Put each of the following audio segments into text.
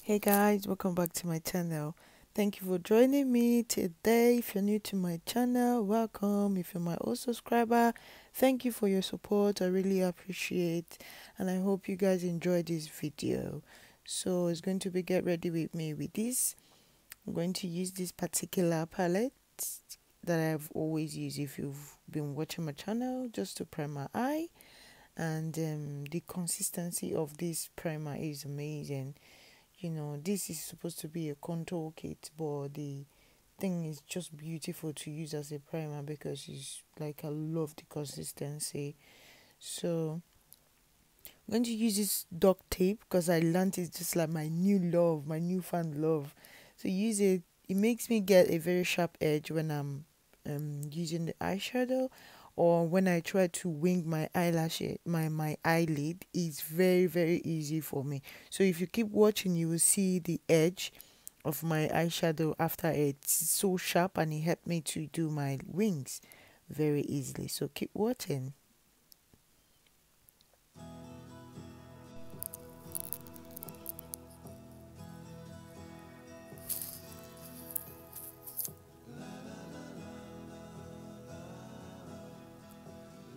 Hey guys, welcome back to my channel. Thank you for joining me today. If you're new to my channel, welcome. If you're my old subscriber, thank you for your support. I really appreciate, and I hope you guys enjoy this video. So it's going to be get ready with me with this. I'm going to use this particular palette that I've always used if you've been watching my channel, just to prime my eye. And the consistency of this primer is amazing. You know, this is supposed to be a contour kit, but the thing is just beautiful to use as a primer because it's like, I love the consistency. So I'm going to use this duct tape because I learned it's just like my new love, my newfound love. So use it. It makes me get a very sharp edge when I'm using the eyeshadow, or when I try to wing my eyelash, my eyelid. Is very easy for me. So if you keep watching, you will see the edge of my eyeshadow after it's so sharp, and it helped me to do my wings very easily. So keep watching.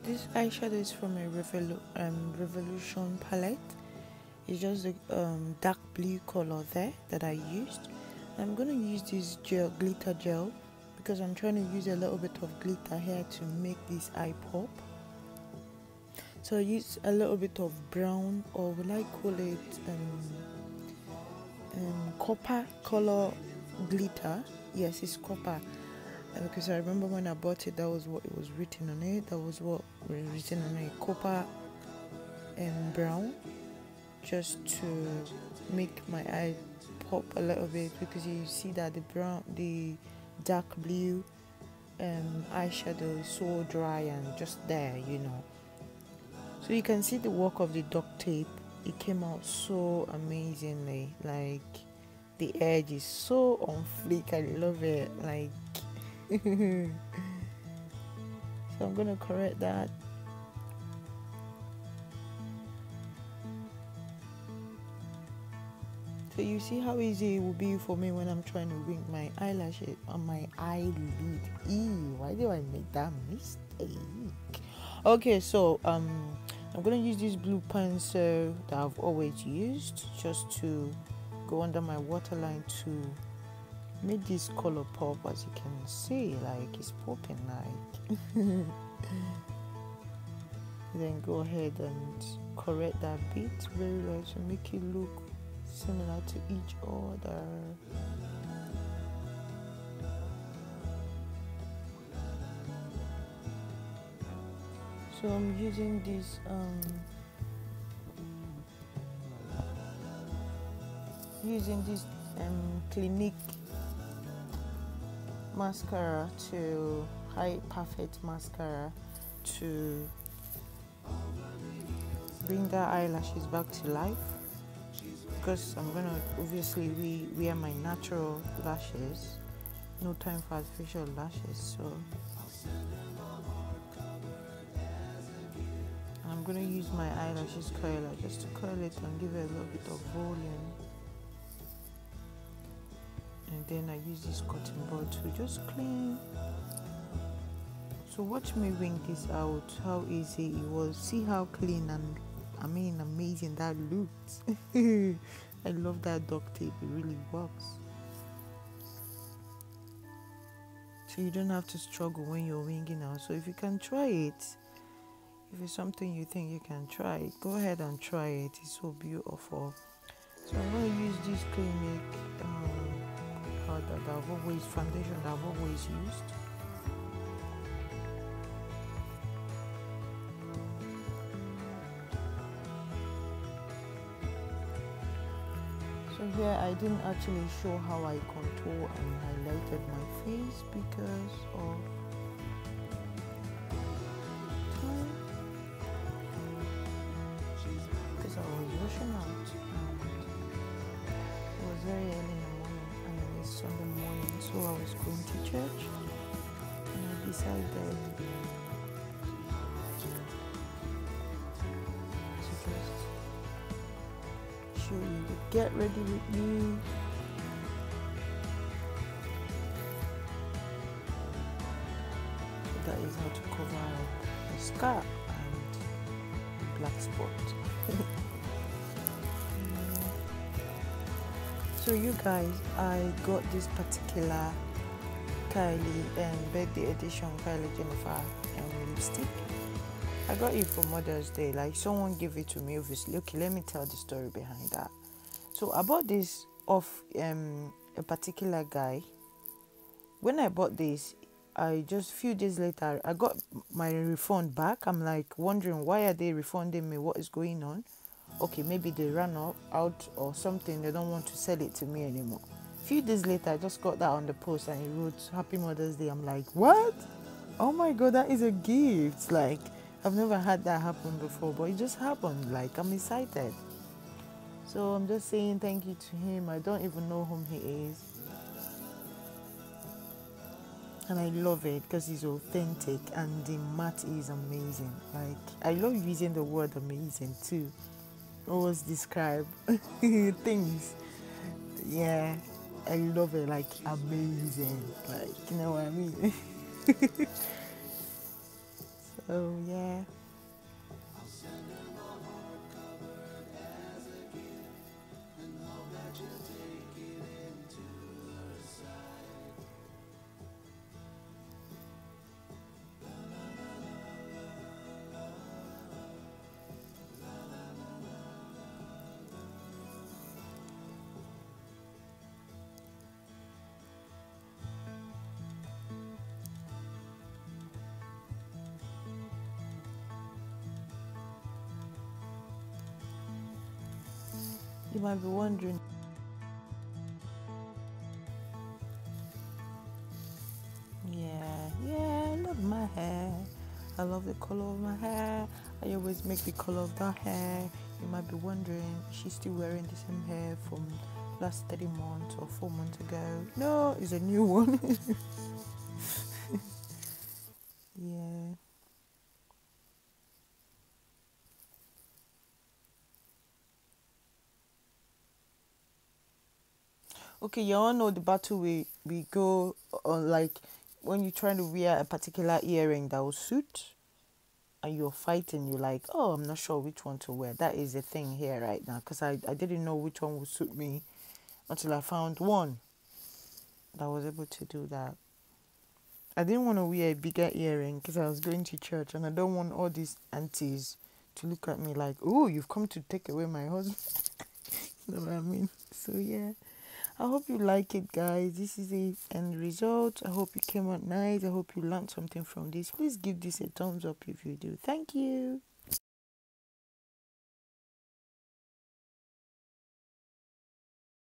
This eyeshadow is from a Revolution palette. It's just the dark blue color there that I used. I'm going to use this glitter gel because I'm trying to use a little bit of glitter here to make this eye pop. So I use a little bit of brown, or will I call it copper color glitter. Yes, it's copper. Because I remember when I bought it, that was what it was written on it. That was what was written on it, copper and brown, just to make my eye pop a little bit, because you see that the dark blue eyeshadow is so dry and just there, you know. So you can see the work of the duct tape. It came out so amazingly. Like, the edge is so on fleek. I love it. Like, so I'm gonna correct that. So you see how easy it will be for me when I'm trying to wing my eyelashes on my eyelid. Ew, why did I make that mistake? Okay, so I'm gonna use this blue pencil that I've always used, just to go under my waterline to make this color pop. As you can see, like, it's popping like. Then go ahead and correct that bit very well to make it look similar to each other. So I'm using this Clinique mascara, to High Perfect mascara, to bring the eyelashes back to life, because I'm gonna obviously wear my natural lashes, no time for artificial lashes. So I'm gonna use my eyelashes curler just to curl it and give it a little bit of volume. And then I use this cotton bud to just clean. So watch me wing this out, how easy it was. See how clean and amazing that looks. I love that duct tape, it really works. So you don't have to struggle when you're winging out. So if you can try it, if it's something you think you can try, go ahead and try it. It's so beautiful. So I'm going to use this Clinique foundation that I've always used. So here I didn't actually show how I contour and highlighted my face because of time, because I was rushing out and it was very early in the morning, and it's Sunday morning, so I was going to church, and I decided to just show you the get ready with me. That is how to cover up the scar and black spot. So you guys, I got this particular Kylie birthday edition Kylie Jennifer lipstick. I got it for Mother's Day. Like, someone gave it to me, obviously. Okay, let me tell the story behind that. So I bought this off a particular guy. When I bought this, I just few days later I got my refund back. I'm like wondering, why are they refunding me? What is going on? Okay, maybe they ran out or something. They don't want to sell it to me anymore. Few days later, I just got that on the post and it wrote Happy Mother's Day. I'm like, what? Oh my God, that is a gift. Like, I've never had that happen before, but it just happened. Like, I'm excited. So I'm just saying thank you to him. I don't even know whom he is. And I love it because it's authentic and the mat is amazing. Like, I love using the word amazing too. Always describe things. Yeah, I love it, like amazing. Like, you know what I mean? So yeah. You might be wondering. Yeah, I love my hair. I love the color of my hair. I always make the color of that hair. You might be wondering, she's still wearing the same hair from last 30 months or 4 months ago. No, it's a new one. Yeah. Okay, you all know the battle we go on, like when you're trying to wear a particular earring that will suit and you're fighting, you're like, oh, I'm not sure which one to wear. That is the thing here right now because I didn't know which one would suit me until I found one that was able to do that. I didn't want to wear a bigger earring because I was going to church and I don't want all these aunties to look at me like, oh, you've come to take away my husband. You know what I mean? So yeah. I hope you like it, guys. This is the end result. I hope you came out nice. I hope you learned something from this. Please give this a thumbs up if you do. Thank you.